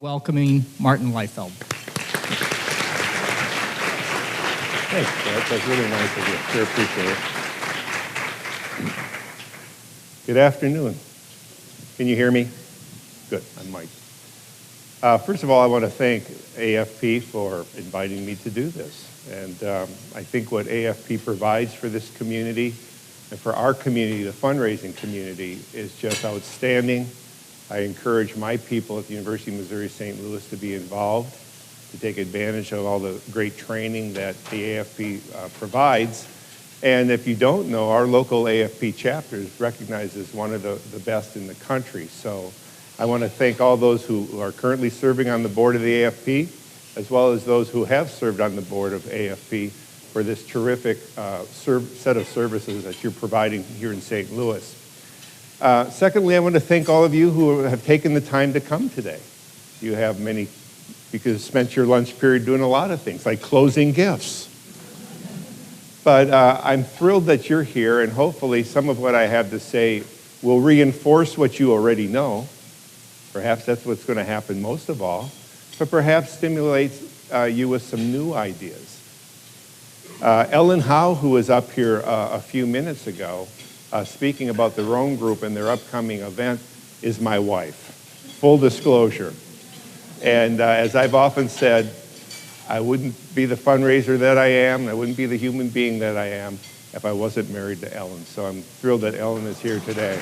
welcoming Martin Leifeld. Thanks, Brett. That's really nice of you. Sure appreciate it. Good afternoon. Can you hear me? Good, I'm Mike. First of all, I want to thank AFP for inviting me to do this. And I think what AFP provides for this community and for our community, the fundraising community, is just outstanding. I encourage my people at the University of Missouri St. Louis to be involved, to take advantage of all the great training that the AFP provides. And if you don't know, our local AFP chapter is recognized as one of the best in the country. So I want to thank all those who are currently serving on the board of the AFP, as well as those who have served on the board of AFP for this terrific set of services that you're providing here in St. Louis. Secondly, I want to thank all of you who have taken the time to come today. You have many, because you spent your lunch period doing a lot of things, like closing gifts. But I'm thrilled that you're here, and hopefully some of what I have to say will reinforce what you already know. Perhaps that's what's going to happen most of all, but perhaps stimulate you with some new ideas. Ellen Howe, who was up here a few minutes ago, speaking about the Rome Group and their upcoming event, is my wife. Full disclosure. And as I've often said, I wouldn't be the fundraiser that I am, I wouldn't be the human being that I am if I wasn't married to Ellen. So I'm thrilled that Ellen is here today.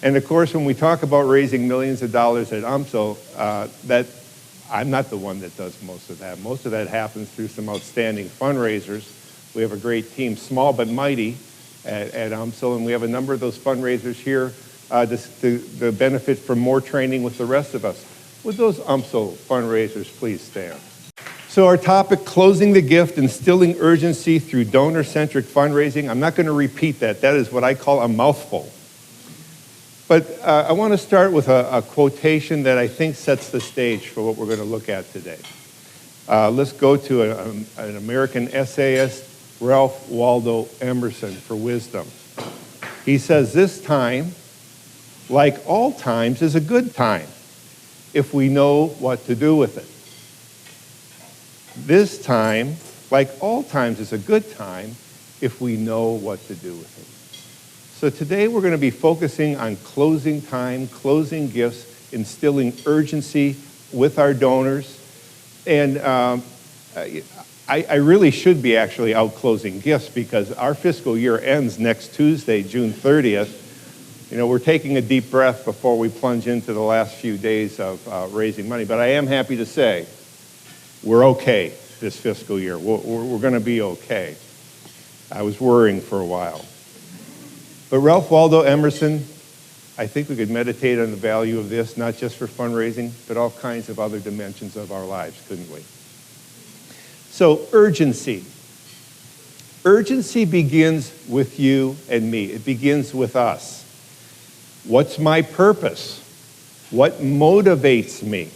And of course, when we talk about raising millions of dollars at UMSL, I'm not the one that does most of that. Most of that happens through some outstanding fundraisers. We have a great team, small but mighty, at UMSL, and we have a number of those fundraisers here to benefit from more training with the rest of us. Would those UMSL fundraisers please stand? So our topic, closing the gift, instilling urgency through donor-centric fundraising. I'm not going to repeat that. That is what I call a mouthful. But I want to start with a quotation that I think sets the stage for what we're going to look at today. Let's go to an American essayist, Ralph Waldo Emerson, for wisdom. He says, "This time, like all times, is a good time if we know what to do with it. This time, like all times, is a good time if we know what to do with it." So today we're going to be focusing on closing time, closing gifts, instilling urgency with our donors. And I really should be actually out closing gifts because our fiscal year ends next Tuesday, June 30th. You know, we're taking a deep breath before we plunge into the last few days of raising money. But I am happy to say we're okay this fiscal year. We're going to be okay. I was worrying for a while. But Ralph Waldo Emerson, I think we could meditate on the value of this, not just for fundraising, but all kinds of other dimensions of our lives, couldn't we? So, urgency. Urgency begins with you and me. It begins with us. What's my purpose? What motivates me?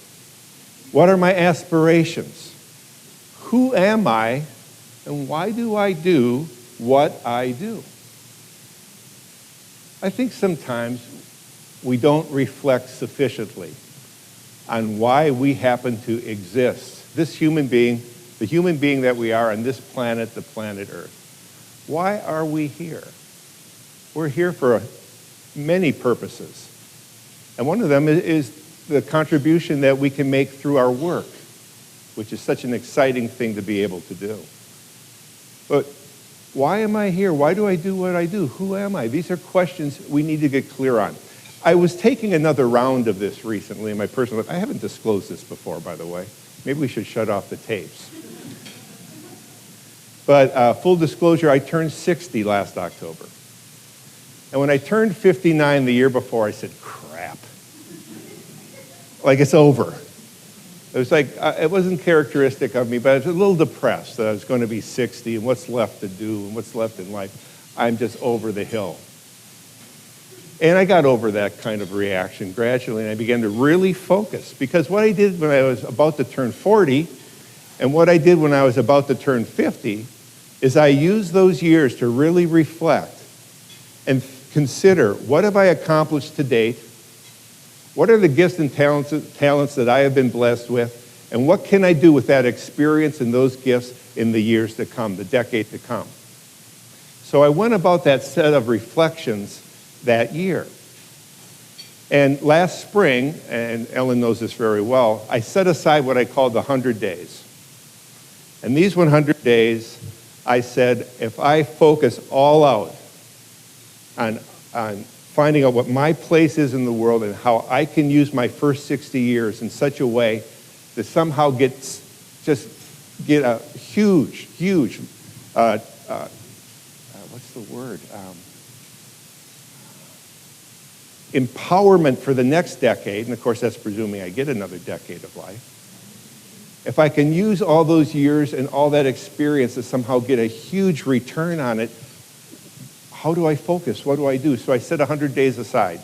What are my aspirations? Who am I, and why do I do what I do? I think sometimes we don't reflect sufficiently on why we happen to exist. This human being, the human being that we are on this planet, the planet Earth. Why are we here? We're here for many purposes. And one of them is the contribution that we can make through our work, which is such an exciting thing to be able to do. But why am I here? Why do I do what I do? Who am I? These are questions we need to get clear on. I was taking another round of this recently in my personal life. I haven't disclosed this before, by the way. Maybe we should shut off the tapes. But full disclosure, I turned 60 last October. And when I turned 59 the year before, I said, crap. Like it's over. It was like, it wasn't characteristic of me, but I was a little depressed that I was going to be 60 and what's left to do and what's left in life. I'm just over the hill. And I got over that kind of reaction gradually, and I began to really focus. Because what I did when I was about to turn 40 and what I did when I was about to turn 50 is I used those years to really reflect and consider, what have I accomplished to date? What are the gifts and talents that I have been blessed with? And what can I do with that experience and those gifts in the years to come, the decade to come? So I went about that set of reflections that year. And last spring, and Ellen knows this very well, I set aside what I called the 100 days. And these 100 days, I said, if I focus all out on finding out what my place is in the world and how I can use my first 60 years in such a way to somehow get a huge, what's the word? Empowerment for the next decade, and of course that's presuming I get another decade of life. If I can use all those years and all that experience to somehow get a huge return on it, how do I focus? What do I do? So I set 100 days aside.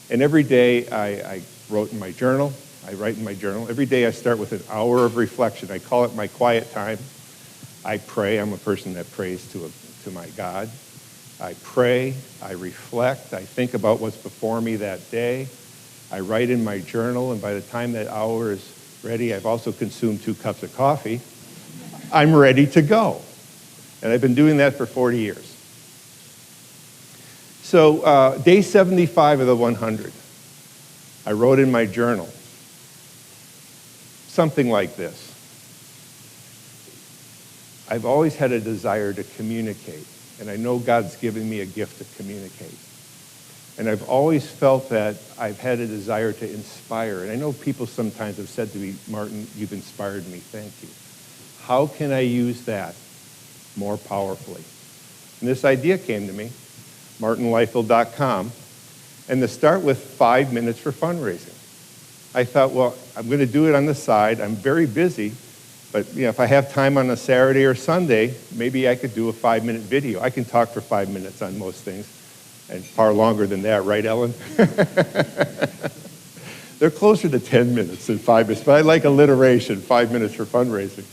And every day I wrote in my journal. I write in my journal. Every day I start with an hour of reflection. I call it my quiet time. I pray. I'm a person that prays to my God. I pray. I reflect. I think about what's before me that day. I write in my journal, and by the time that hour is ready, I've also consumed 2 cups of coffee. I'm ready to go. And I've been doing that for 40 years. So day 75 of the 100, I wrote in my journal something like this. I've always had a desire to communicate, and I know God's given me a gift to communicate. And I've always felt that I've had a desire to inspire. And I know people sometimes have said to me, Martin, you've inspired me, thank you. How can I use that more powerfully? And this idea came to me, martinleifeld.com, and to start with 5 minutes for fundraising. I thought, well, I'm going to do it on the side. I'm very busy, but if I have time on a Saturday or Sunday, maybe I could do a 5-minute video. I can talk for 5 minutes on most things, and far longer than that, right, Ellen? They're closer to 10 minutes than 5 minutes, but I like alliteration, 5 minutes for fundraising.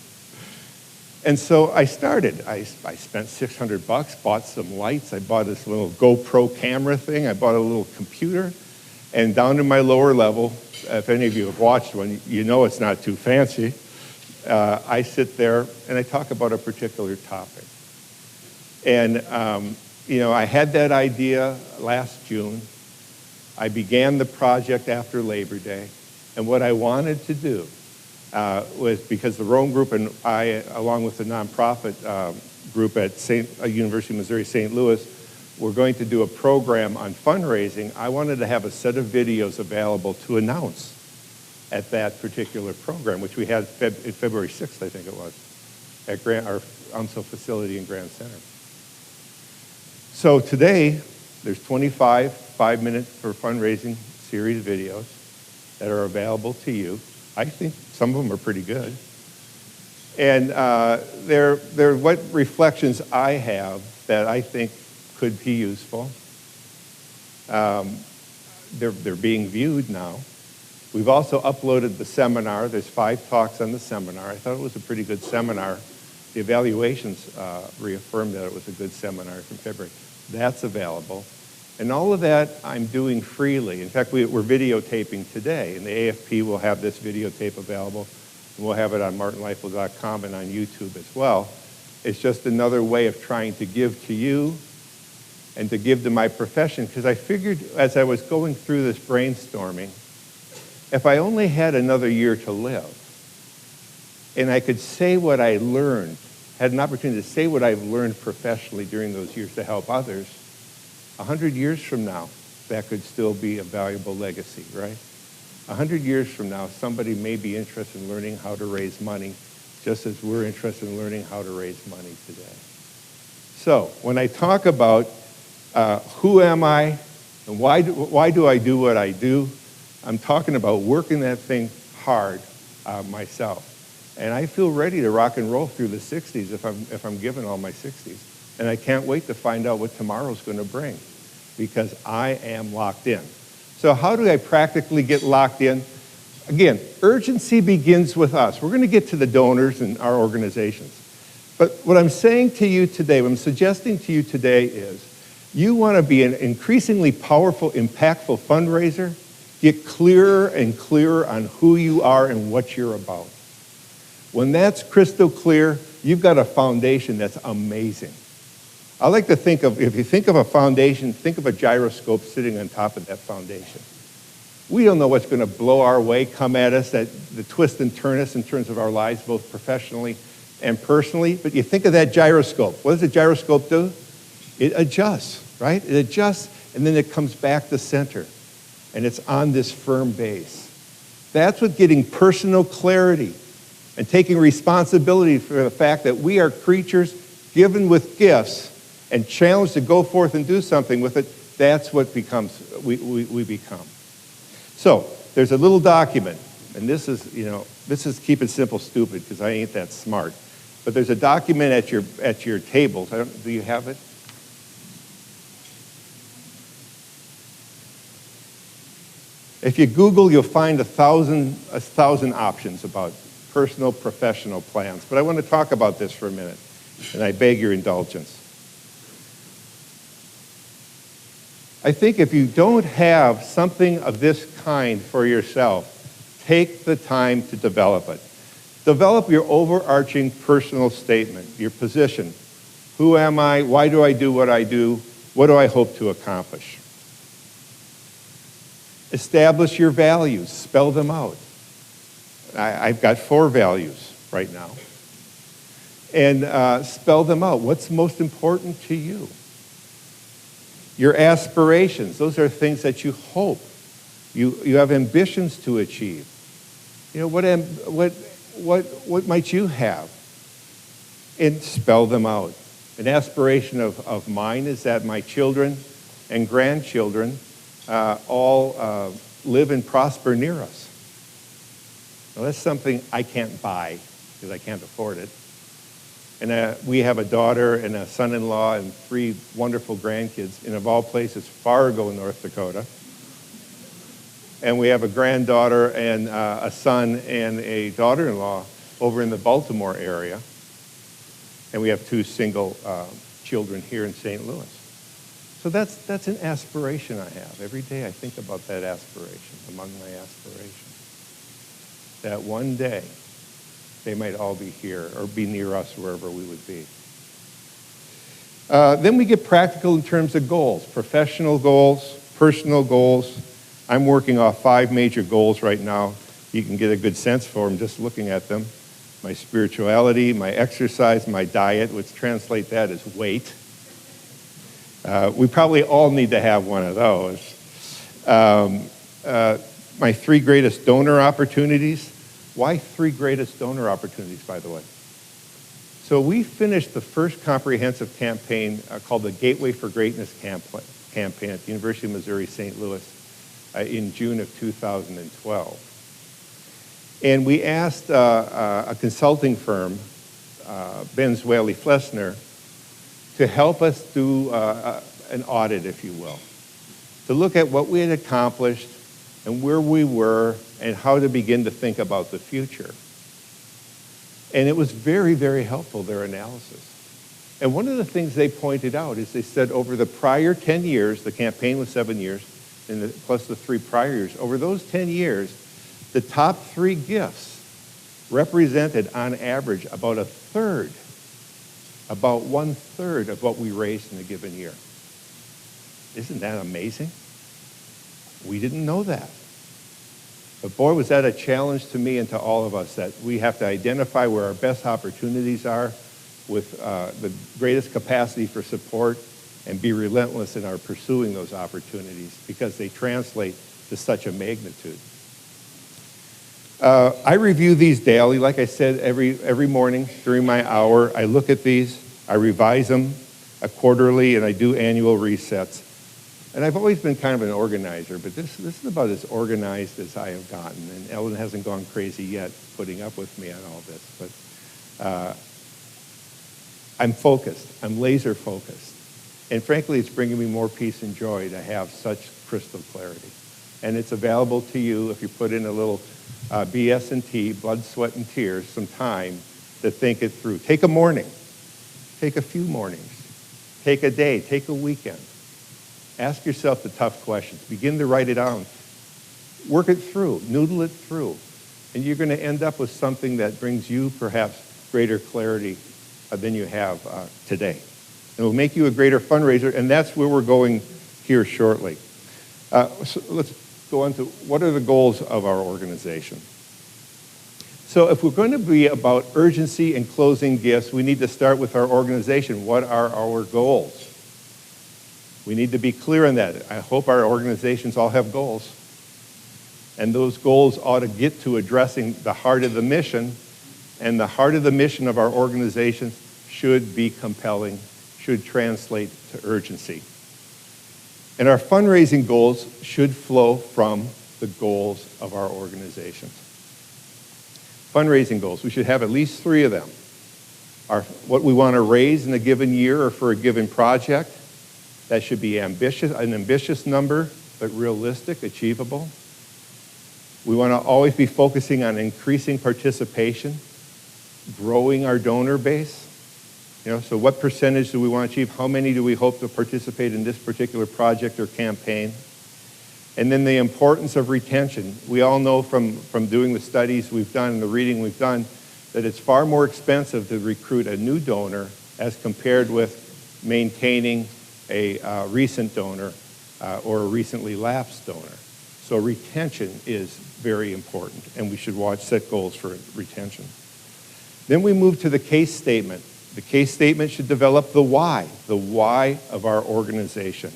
And so I started. I spent $600, bought some lights. I bought this little GoPro camera thing. I bought a little computer. And down in my lower level, if any of you have watched one, you know it's not too fancy. I sit there and I talk about a particular topic. And, I had that idea last June. I began the project after Labor Day. And what I wanted to do was, because the Rome Group and I, along with the nonprofit group at University of Missouri St. Louis, we're going to do a program on fundraising. I wanted to have a set of videos available to announce at that particular program, which we had February 6th, I think it was, at our UMSO facility in Grand Center. So today, there's 25 5-minute for fundraising series videos that are available to you. I think some of them are pretty good. And they're what reflections I have that I think could be useful. They're being viewed now. We've also uploaded the seminar. There's 5 talks on the seminar. I thought it was a pretty good seminar. The evaluations reaffirmed that it was a good seminar from February. That's available. And all of that I'm doing freely. In fact, we're videotaping today, and the AFP will have this videotape available. And we'll have it on martinleifeld.com and on YouTube as well. It's just another way of trying to give to you and to give to my profession, because I figured as I was going through this brainstorming, if I only had another year to live, and I could say what I learned, had an opportunity to say what I've learned professionally during those years to help others, 100 years from now, that could still be a valuable legacy, right? 100 years from now, somebody may be interested in learning how to raise money, just as we're interested in learning how to raise money today. So when I talk about who am I and why do I do what I do, I'm talking about working that thing hard myself. And I feel ready to rock and roll through the 60s if I'm given all my 60s. And I can't wait to find out what tomorrow's going to bring, because I am locked in. So how do I practically get locked in? Again, urgency begins with us. We're going to get to the donors and our organizations. But what I'm saying to you today, what I'm suggesting to you today is You want to be an increasingly powerful, impactful fundraiser? Get clearer and clearer on who you are and what you're about. When that's crystal clear, you've got a foundation that's amazing. I like to think of, if you think of a foundation, think of a gyroscope sitting on top of that foundation. We don't know what's going to blow our way, come at us, that the twist and turn us in terms of our lives, both professionally and personally. But you think of that gyroscope. What does the gyroscope do? It adjusts, right? It adjusts, and then it comes back to center. And it's on this firm base. That's what getting personal clarity and taking responsibility for the fact that we are creatures given with gifts and challenged to go forth and do something with it. That's what we become. So there's a little document, and this is keep it simple, stupid, because I ain't that smart. But there's a document at your tables. Do you have it? If you Google, you'll find a thousand options about personal, professional plans. But I want to talk about this for a minute, and I beg your indulgence. I think if you don't have something of this kind for yourself, take the time to develop it. Develop your overarching personal statement, your position. Who am I? Why do I do what I do? What do I hope to accomplish? Establish your values. Spell them out. I've got 4 values right now. And spell them out. What's most important to you? Your aspirations. Those are things that you hope. You have ambitions to achieve. What might you have? And spell them out. An aspiration of mine is that my children and grandchildren all live and prosper near us. Now, that's something I can't buy because I can't afford it. And we have a daughter and a son-in-law and 3 wonderful grandkids in, of all places, Fargo, North Dakota. And we have a granddaughter and a son and a daughter-in-law over in the Baltimore area. And we have 2 single children here in St. Louis. So that's an aspiration I have. Every day I think about that aspiration, among my aspirations. That one day they might all be here or be near us wherever we would be. Then we get practical in terms of goals, professional goals, personal goals. I'm working off 5 major goals right now. You can get a good sense for them just looking at them. My spirituality, my exercise, my diet, which translate that as weight. We probably all need to have one of those. My 3 greatest donor opportunities. Why 3 greatest donor opportunities, by the way? So we finished the first comprehensive campaign called the Gateway for Greatness campaign at the University of Missouri, St. Louis in June of 2012. And we asked a consulting firm, Benzueli Flessner, to help us do an audit, if you will, to look at what we had accomplished and where we were and how to begin to think about the future. And it was very, very helpful, their analysis. And one of the things they pointed out is they said over the prior 10 years, the campaign was 7 years, and plus the 3 prior years, over those 10 years, the top 3 gifts represented on average about 1/3 of what we raised in a given year. Isn't that amazing? We didn't know that. But boy, was that a challenge to me and to all of us, that we have to identify where our best opportunities are with the greatest capacity for support and be relentless in our pursuing those opportunities because they translate to such a magnitude. I review these daily. Like I said, every morning during my hour, I look at these, I revise them quarterly, and I do annual resets. And I've always been kind of an organizer, but this is about as organized as I have gotten. And Ellen hasn't gone crazy yet putting up with me on all this. But I'm focused. I'm laser focused. And frankly, it's bringing me more peace and joy to have such crystal clarity. And it's available to you if you put in a little BS&T, blood, sweat, and tears, some time to think it through. Take a morning. Take a few mornings. Take a day. Take a weekend. Ask yourself the tough questions. Begin to write it down. Work it through, noodle it through, and you're going to end up with something that brings you perhaps greater clarity than you have today. It will make you a greater fundraiser, and that's where we're going here shortly. So let's go on to what are the goals of our organization. So if we're going to be about urgency and closing gifts, we need to start with our organization. What are our goals? We need to be clear on that. I hope our organizations all have goals. And those goals ought to get to addressing the heart of the mission. And the heart of the mission of our organization should be compelling, should translate to urgency. And our fundraising goals should flow from the goals of our organizations. Fundraising goals, we should have at least 3 of them. What we want to raise in a given year or for a given project, that should be ambitious, an ambitious number, but realistic, achievable. We want to always be focusing on increasing participation, growing our donor base. So what percentage do we want to achieve? How many do we hope to participate in this particular project or campaign? And then the importance of retention. We all know from doing the studies we've done and the reading we've done that it's far more expensive to recruit a new donor as compared with maintaining a recent donor or a recently lapsed donor. So retention is very important, and we should set goals for retention. Then we move to the case statement. The case statement should develop the why of our organization.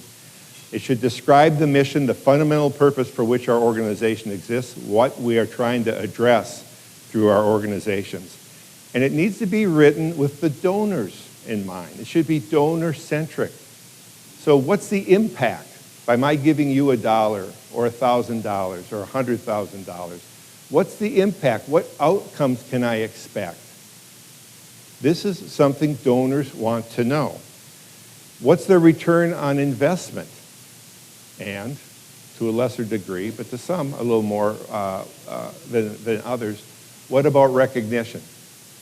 It should describe the mission, the fundamental purpose for which our organization exists, what we are trying to address through our organizations. And it needs to be written with the donors in mind. It should be donor-centric. So what's the impact by my giving you $1 or $1,000 or $100,000? What's the impact? What outcomes can I expect? This is something donors want to know. What's their return on investment? And to a lesser degree, but to some a little more than others, what about recognition?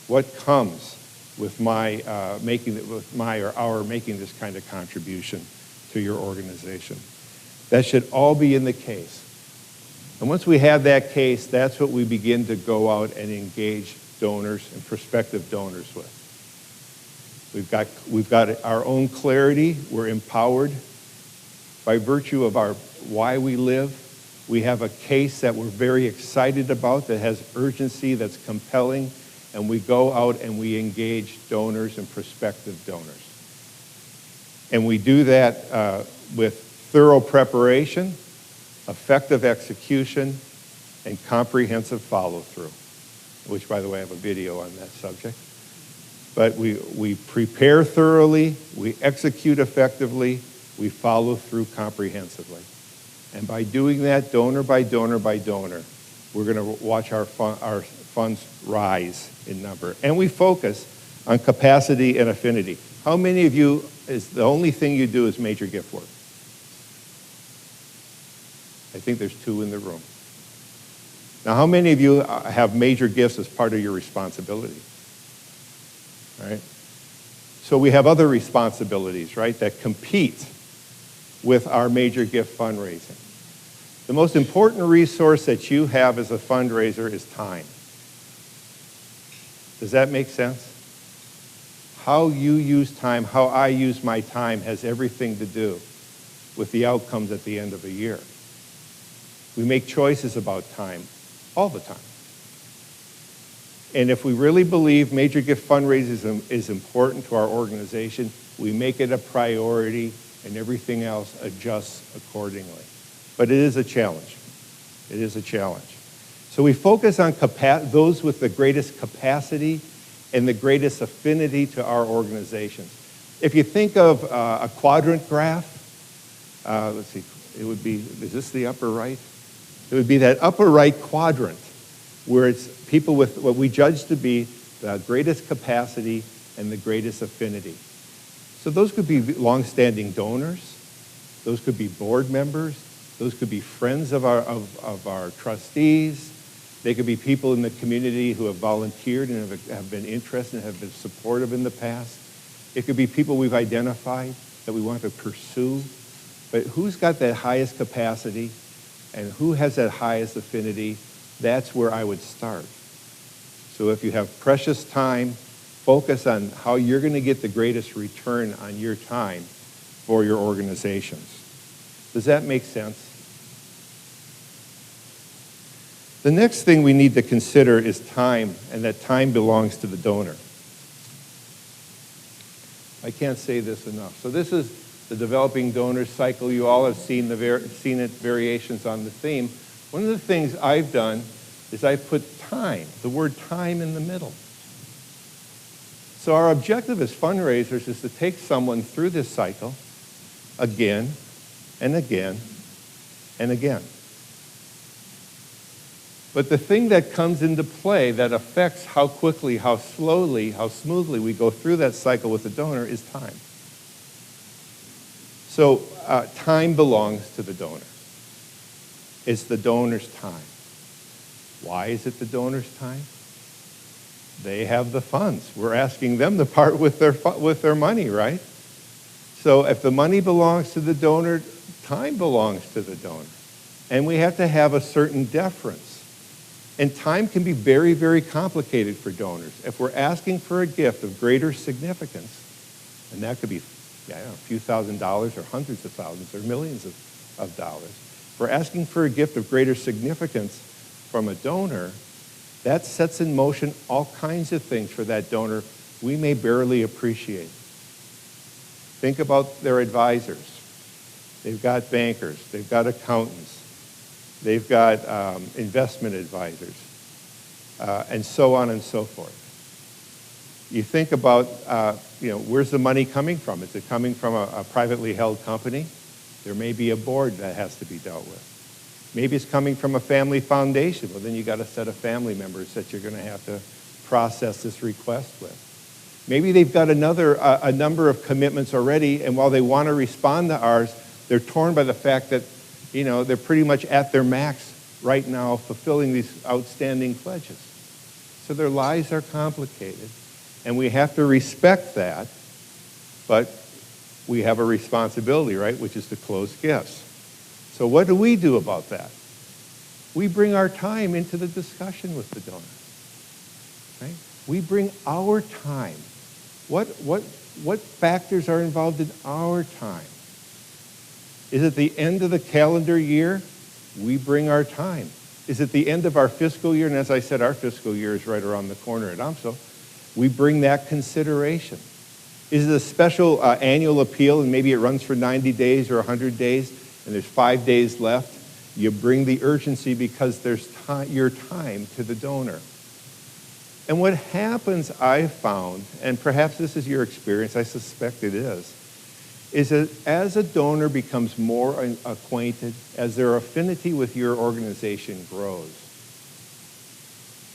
What comes with our making this kind of contribution to your organization? That should all be in the case. And once we have that case, that's what we begin to go out and engage donors and prospective donors with. We've got our own clarity. We're empowered by virtue of our why we live. We have a case that we're very excited about that has urgency, that's compelling, and we go out and we engage donors and prospective donors. And we do that with thorough preparation, effective execution, and comprehensive follow-through, which, by the way, I have a video on that subject. But we prepare thoroughly, we execute effectively, we follow through comprehensively. And by doing that, donor by donor by donor, we're going to watch our funds rise in number. And we focus on capacity and affinity. How many of you, is the only thing you do is major gift work? I think there's 2 in the room. Now, how many of you have major gifts as part of your responsibility? All right? So we have other responsibilities, right, that compete with our major gift fundraising. The most important resource that you have as a fundraiser is time. Does that make sense? How you use time, how I use my time has everything to do with the outcomes at the end of a year. We make choices about time all the time. And if we really believe major gift fundraising is important to our organization, we make it a priority and everything else adjusts accordingly. But it is a challenge. It is a challenge. So we focus on those with the greatest capacity and the greatest affinity to our organizations. If you think of a quadrant graph, let's see, it would be, is this the upper right? It would be that upper right quadrant where it's people with what we judge to be the greatest capacity and the greatest affinity. So those could be longstanding donors. Those could be board members. Those could be friends of our trustees. They could be people in the community who have volunteered and have been interested and have been supportive in the past. It could be people we've identified that we want to pursue, But who's got that highest capacity and who has that highest affinity? That's where I would start. So if you have precious time, focus on how you're going to get the greatest return on your time for your organizations. Does that make sense? The next thing we need to consider is time, and that time belongs to the donor. I can't say this enough. So this is the developing donor cycle. You all have seen it, variations on the theme. One of the things I've done is I put time, the word time, in the middle. So our objective as fundraisers is to take someone through this cycle again and again and again. But the thing that comes into play that affects how quickly, how slowly, how smoothly we go through that cycle with the donor is time. So time belongs to the donor. It's the donor's time. Why is it the donor's time? They have the funds. We're asking them to part with their money, right? So if the money belongs to the donor, time belongs to the donor. And we have to have a certain deference. And time can be very, very complicated for donors. If we're asking for a gift of greater significance, and that could be a few $1,000s or hundreds of thousands or millions of dollars. If we're asking for a gift of greater significance from a donor, that sets in motion all kinds of things for that donor we may barely appreciate. Think about their advisors. They've got bankers. They've got accountants. They've got investment advisors, and so on and so forth. You think about, where's the money coming from? Is it coming from a privately held company? There may be a board that has to be dealt with. Maybe it's coming from a family foundation. Well, then you got a set of family members that you're going to have to process this request with. Maybe they've got a number of commitments already, and while they want to respond to ours, they're torn by the fact that they're pretty much at their max right now fulfilling these outstanding pledges. So their lives are complicated, and we have to respect that, but we have a responsibility, right, which is to close gifts. So what do we do about that? We bring our time into the discussion with the donor, right? We bring our time. What factors are involved in our time? Is it the end of the calendar year? We bring our time. Is it the end of our fiscal year? And as I said, our fiscal year is right around the corner at UMSL. We bring that consideration. Is it a special annual appeal and maybe it runs for 90 days or 100 days and there's 5 days left? You bring the urgency because there's your time to the donor. And what happens, I've found, and perhaps this is your experience, I suspect it is that as a donor becomes more acquainted, as their affinity with your organization grows,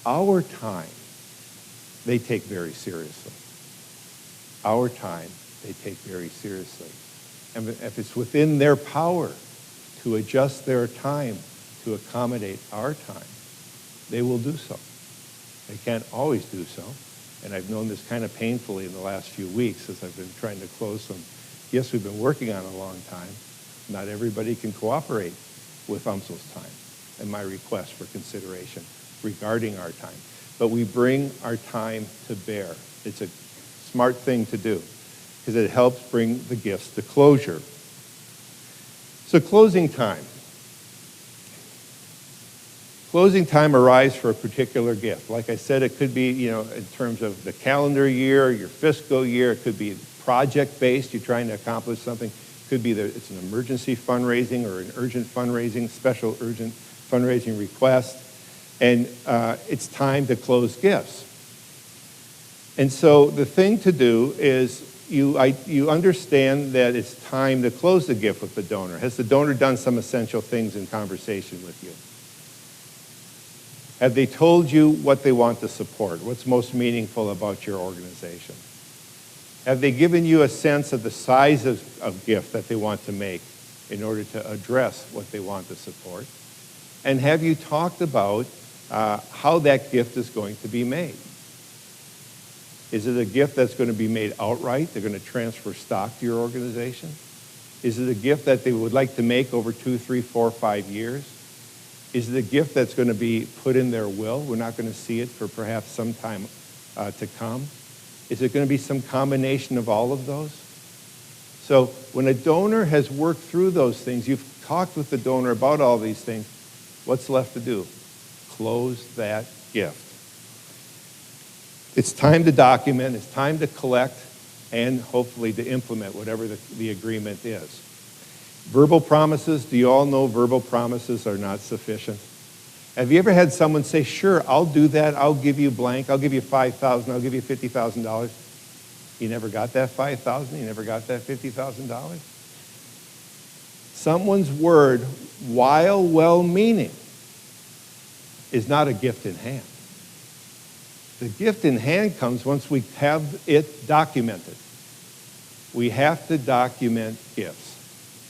our time they take very seriously. Our time they take very seriously. And if it's within their power to adjust their time to accommodate our time, they will do so. They can't always do so. And I've known this kind of painfully in the last few weeks as I've been trying to close some gifts we've been working on a long time. Not everybody can cooperate with UMSL's time and my request for consideration regarding our time. But we bring our time to bear. It's a smart thing to do because it helps bring the gifts to closure. So closing time. Closing time arrives for a particular gift. Like I said, it could be, in terms of the calendar year, your fiscal year. It could be project-based. You're trying to accomplish something. It could be that it's an emergency fundraising or an urgent fundraising, special urgent fundraising request. And it's time to close gifts. And so the thing to do is you understand that it's time to close the gift with the donor. Has the donor done some essential things in conversation with you? Have they told you what they want to support? What's most meaningful about your organization? Have they given you a sense of the size of gift that they want to make in order to address what they want to support? And have you talked about how that gift is going to be made? Is it a gift that's going to be made outright? They're going to transfer stock to your organization? Is it a gift that they would like to make over 2, 3, 4, 5 years? Is it a gift that's going to be put in their will? We're not going to see it for perhaps some time to come. Is it going to be some combination of all of those? So when a donor has worked through those things, you've talked with the donor about all these things, what's left to do? Close that gift. It's time to document, it's time to collect, and hopefully to implement whatever the agreement is. Verbal promises, do you all know verbal promises are not sufficient? Have you ever had someone say, sure, I'll do that, I'll give you blank, I'll give you $5,000, I'll give you $50,000. You never got that $5,000, you never got that $50,000? Someone's word, while well-meaning, is not a gift in hand. The gift in hand comes once we have it documented. We have to document gifts.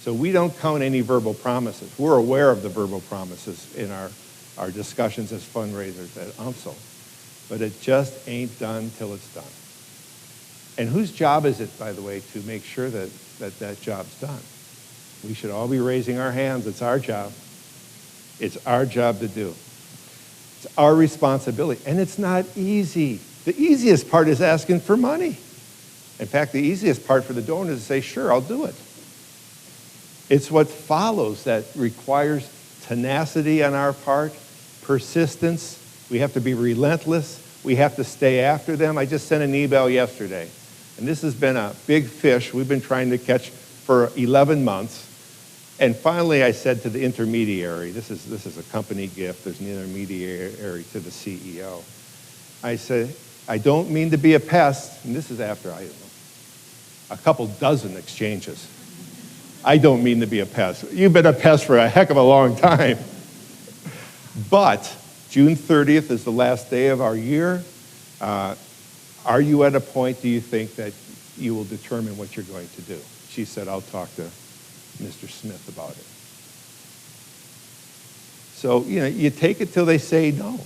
So we don't count any verbal promises. We're aware of the verbal promises in our discussions as fundraisers at UMSL. But it just ain't done till it's done. And whose job is it, by the way, to make sure that job's done? We should all be raising our hands. It's our job. It's our job to do. It's our responsibility. And it's not easy. The easiest part is asking for money. In fact, the easiest part for the donor is to say, sure, I'll do it. It's what follows that requires tenacity on our part, persistence. We have to be relentless. We have to stay after them. I just sent an email yesterday, and this has been a big fish we've been trying to catch for 11 months. And finally, I said to the intermediary, this is a company gift, there's an intermediary to the CEO. I said, I don't mean to be a pest, and this is after, I don't know, a couple dozen exchanges. I don't mean to be a pest. You've been a pest for a heck of a long time. But June 30th is the last day of our year. Are you at a point, do you think, that you will determine what you're going to do? She said, I'll talk to Mr. Smith about it. So, you take it till they say no.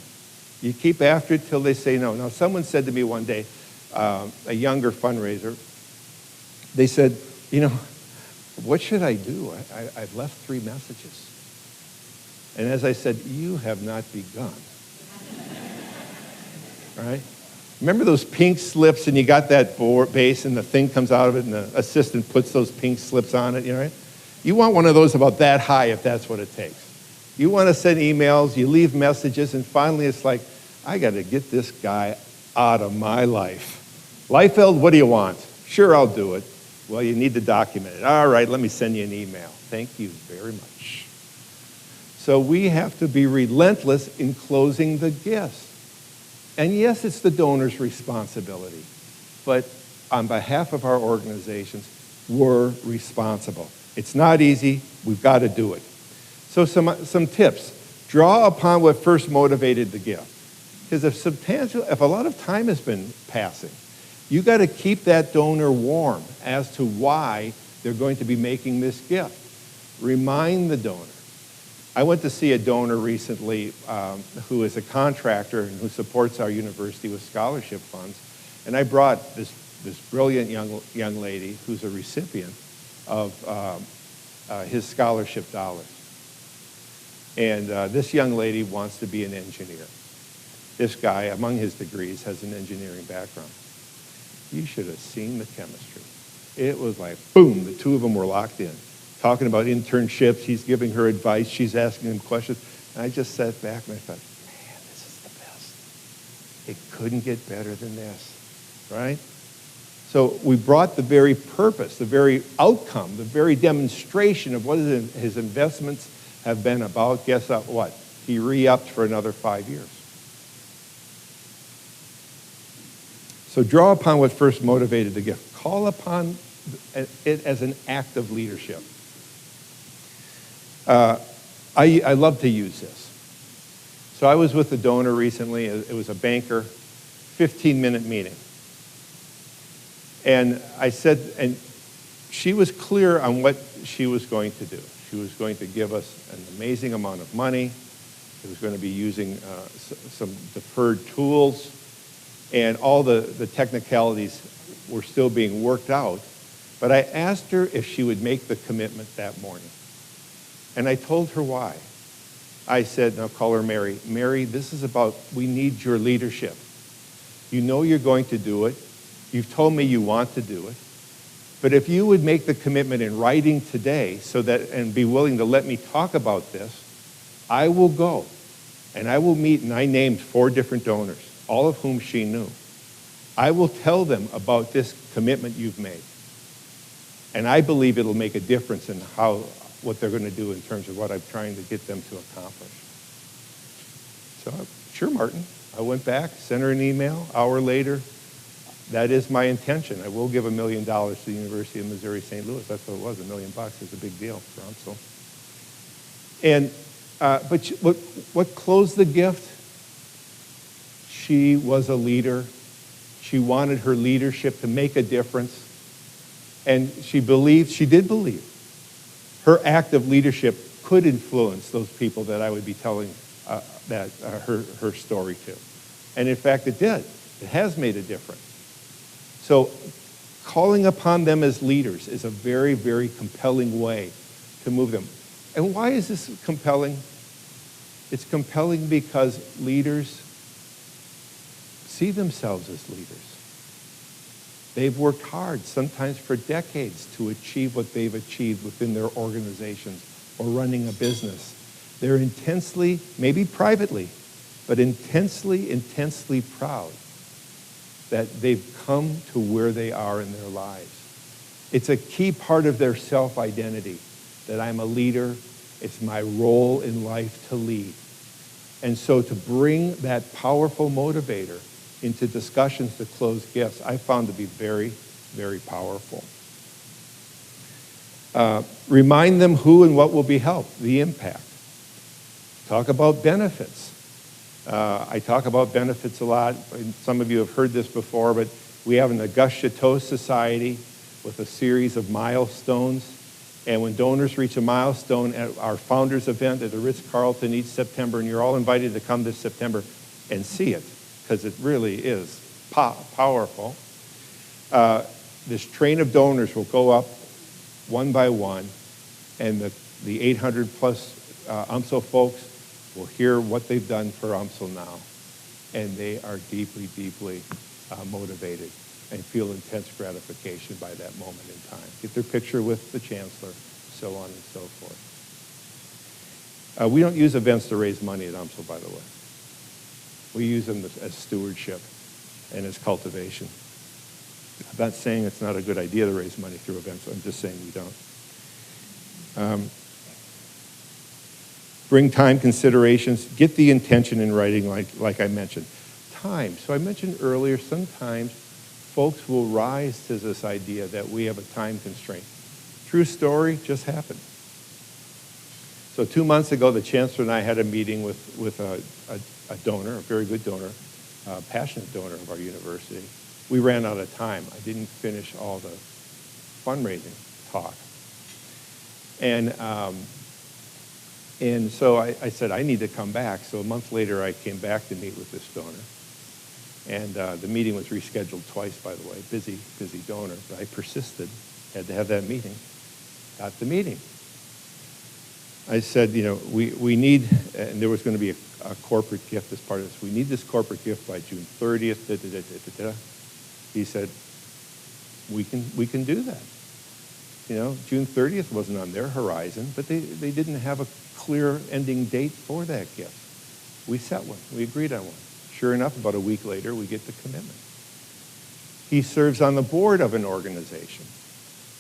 You keep after it till they say no. Now, someone said to me one day, a younger fundraiser, they said, what should I do? I've left 3 messages. And as I said, you have not begun. Right? Remember those pink slips and you got that base and the thing comes out of it and the assistant puts those pink slips on it, right? You want one of those about that high if that's what it takes. You want to send emails, you leave messages, and finally it's like, I got to get this guy out of my life. Leifeld, what do you want? Sure, I'll do it. Well, you need to document it. All right, let me send you an email. Thank you very much. So we have to be relentless in closing the gifts. And yes, it's the donor's responsibility. But on behalf of our organizations, we're responsible. It's not easy. We've got to do it. So some tips. Draw upon what first motivated the gift. Because if a lot of time has been passing, you got to keep that donor warm as to why they're going to be making this gift. Remind the donor. I went to see a donor recently who is a contractor and who supports our university with scholarship funds. And I brought this brilliant young lady who's a recipient of his scholarship dollars. And this young lady wants to be an engineer. This guy, among his degrees, has an engineering background. You should have seen the chemistry. It was like, boom, the two of them were locked in. Talking about internships, he's giving her advice, she's asking him questions. And I just sat back and I thought, man, this is the best. It couldn't get better than this, right? So we brought the very purpose, the very outcome, the very demonstration of what his investments have been about. Guess what? He re-upped for another 5 years. So draw upon what first motivated the gift. Call upon it as an act of leadership. I love to use this. So I was with a donor recently. It was a banker, 15-minute meeting. And I said, and she was clear on what she was going to do. She was going to give us an amazing amount of money. She was going to be using some deferred tools. And all the technicalities were still being worked out. But I asked her if she would make the commitment that morning. And I told her why. I said, now call her Mary. Mary, this is about, we need your leadership. You know you're going to do it. You've told me you want to do it. But if you would make the commitment in writing today and be willing to let me talk about this, I will go. And I will meet, and I named 4 different donors, all of whom she knew. I will tell them about this commitment you've made. And I believe it'll make a difference in what they're going to do in terms of what I'm trying to get them to accomplish. So, sure, Martin. I went back, sent her an email, hour later. That is my intention. I will give $1 million to the University of Missouri St. Louis. That's what it was. $1 million is a big deal for UMSL. And but what closed the gift? She was a leader. She wanted her leadership to make a difference. And she did believe, her act of leadership could influence those people that I would be telling her story to. And in fact, it did. It has made a difference. So calling upon them as leaders is a very, very compelling way to move them. And why is this compelling? It's compelling because leaders see themselves as leaders. They've worked hard, sometimes for decades, to achieve what they've achieved within their organizations or running a business. They're intensely, maybe privately, but intensely, intensely proud that they've come to where they are in their lives. It's a key part of their self-identity, that I'm a leader. It's my role in life to lead. And so to bring that powerful motivator into discussions to close gifts, I found to be very, very powerful. Remind them who and what will be helped, the impact. Talk about benefits. I talk about benefits a lot. Some of you have heard this before, but we have an Auguste Chateau Society with a series of milestones. And when donors reach a milestone at our founders event at the Ritz-Carlton each September, and you're all invited to come this September and see it, because it really is powerful. This train of donors will go up one by one, and the 800 plus UMSL folks will hear what they've done for UMSL now, and they are deeply, deeply motivated and feel intense gratification by that moment in time. Get their picture with the chancellor, so on and so forth. We don't use events to raise money at UMSL, by the way. We use them as stewardship and as cultivation. I'm not saying it's not a good idea to raise money through events. I'm just saying we don't. Bring time considerations. Get the intention in writing, like I mentioned. Time. So I mentioned earlier, sometimes folks will rise to this idea that we have a time constraint. True story, just happened. So 2 months ago, the chancellor and I had a meeting with a donor, a very good donor, a passionate donor of our university. We ran out of time. I didn't finish all the fundraising talk. And so I said, I need to come back. So a month later, I came back to meet with this donor. And the meeting was rescheduled twice, by the way. Busy donor. But I persisted, had to have that meeting. Got the meeting. I said, we need, and there was going to be a corporate gift as part of this. We need this corporate gift by June 30th. Da, da, da, da, da, da. He said, we can do that. June 30th wasn't on their horizon, but they didn't have a clear ending date for that gift. We set one. We agreed on one. Sure enough, about a week later, we get the commitment. He serves on the board of an organization.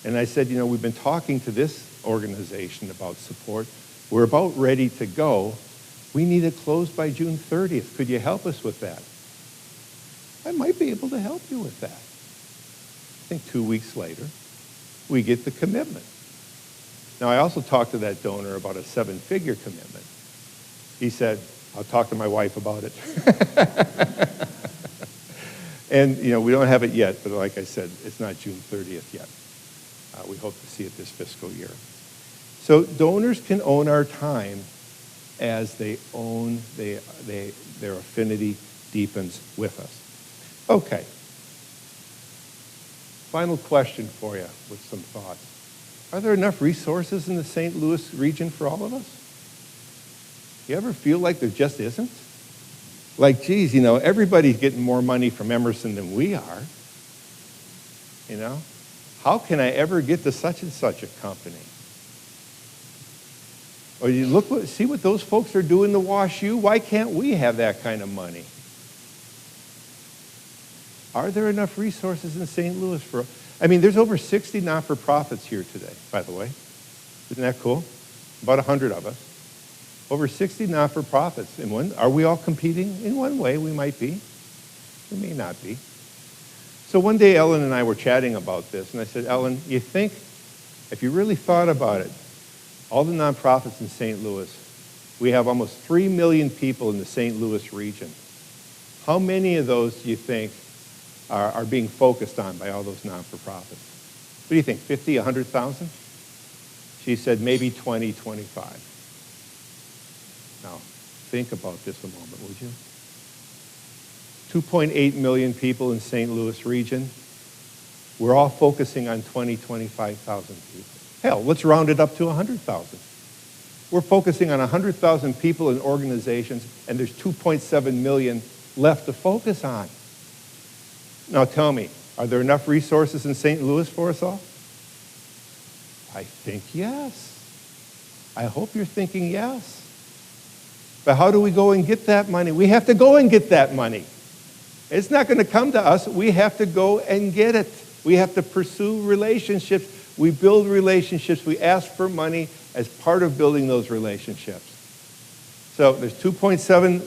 And I said, we've been talking to this organization about support. We're about ready to go. We need it closed by June 30th. Could you help us with that? I might be able to help you with that. I think 2 weeks later, we get the commitment. Now, I also talked to that donor about a 7-figure commitment. He said, I'll talk to my wife about it. And, we don't have it yet, but like I said, it's not June 30th yet. We hope to see it this fiscal year. So donors can own our time as they own their affinity deepens with us. Okay. Final question for you with some thoughts. Are there enough resources in the St. Louis region for all of us? You ever feel like there just isn't? Like, geez, everybody's getting more money from Emerson than we are. How can I ever get to such and such a company? Or you see what those folks are doing to Wash U? Why can't we have that kind of money? Are there enough resources in St. Louis for... there's over 60 not-for-profits here today, by the way. Isn't that cool? About 100 of us. Over 60 not-for-profits. Are we all competing? In one way, we might be. We may not be. So one day, Ellen and I were chatting about this, and I said, Ellen, you think, if you really thought about it, all the nonprofits in St. Louis, we have almost 3 million people in the St. Louis region. How many of those do you think are being focused on by all those non-for-profits? What do you think, 50, 100,000? She said maybe 20, 25. Now, think about this a moment, would you? 2.8 million people in St. Louis region. We're all focusing on 20, 25,000 people. Hell, let's round it up to 100,000. We're focusing on 100,000 people in organizations, and there's 2.7 million left to focus on. Now tell me, are there enough resources in St. Louis for us all? I think yes. I hope you're thinking yes. But how do we go and get that money? We have to go and get that money. It's not going to come to us. We have to go and get it. We have to pursue relationships. We build relationships. We ask for money as part of building those relationships. So there's 2.7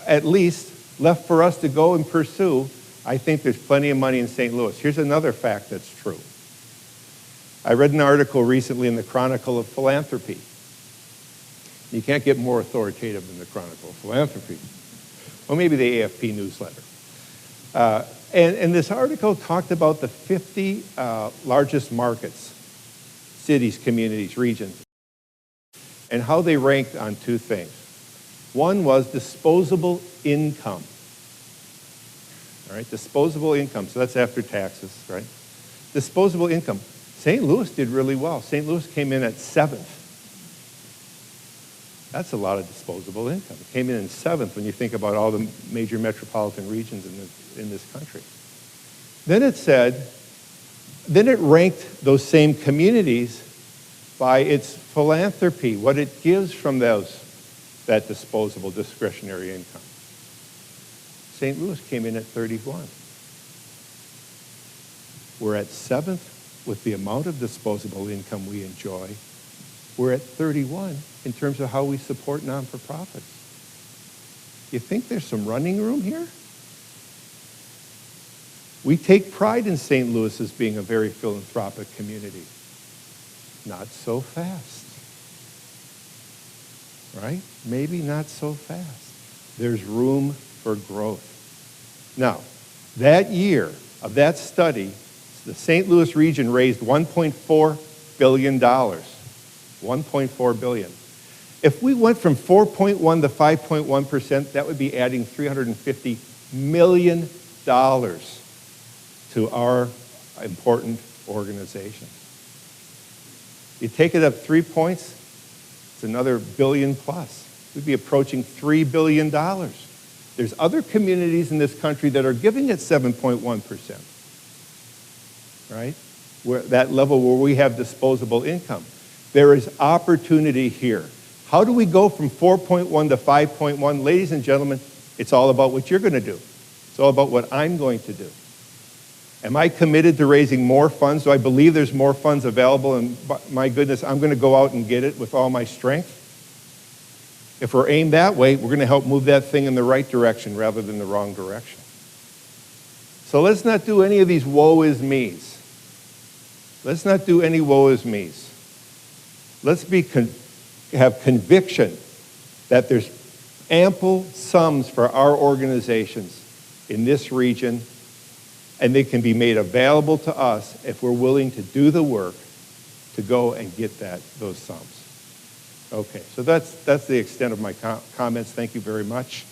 at least left for us to go and pursue. I think there's plenty of money in St. Louis. Here's another fact that's true. I read an article recently in the Chronicle of Philanthropy. You can't get more authoritative than the Chronicle of Philanthropy. Well, maybe the AFP newsletter. And this article talked about the 50 largest markets, cities, communities, regions, and how they ranked on two things. One was disposable income. All right, disposable income. So that's after taxes, right? Disposable income. St. Louis did really well. St. Louis came in at 7th. That's a lot of disposable income. It came in 7th when you think about all the major metropolitan regions in this country. Then it ranked those same communities by its philanthropy, what it gives from that disposable discretionary income. St. Louis came in at 31. We're at 7th with the amount of disposable income we enjoy. We're at 31 in terms of how we support non-for-profits. You think there's some running room here? We take pride in St. Louis as being a very philanthropic community. Not so fast. Right? Maybe not so fast. There's room for growth. Now, that year of that study, the St. Louis region raised $1.4 billion. $1.4 billion. If we went from 4.1 to 5.1%, that would be adding $350 million to our important organization. You take it up 3 points, it's another billion plus. We'd be approaching $3 billion. There's other communities in this country that are giving it 7.1%, right? That level where we have disposable income. There is opportunity here. How do we go from 4.1 to 5.1? Ladies and gentlemen, it's all about what you're going to do. It's all about what I'm going to do. Am I committed to raising more funds? Do I believe there's more funds available? And my goodness, I'm going to go out and get it with all my strength? If we're aimed that way, we're going to help move that thing in the right direction rather than the wrong direction. So let's not do any of these woe is me's. Let's not do any woe is me's. Let's have conviction that there's ample sums for our organizations in this region, and they can be made available to us if we're willing to do the work to go and get those sums. Okay, so that's the extent of my comments. Thank you very much.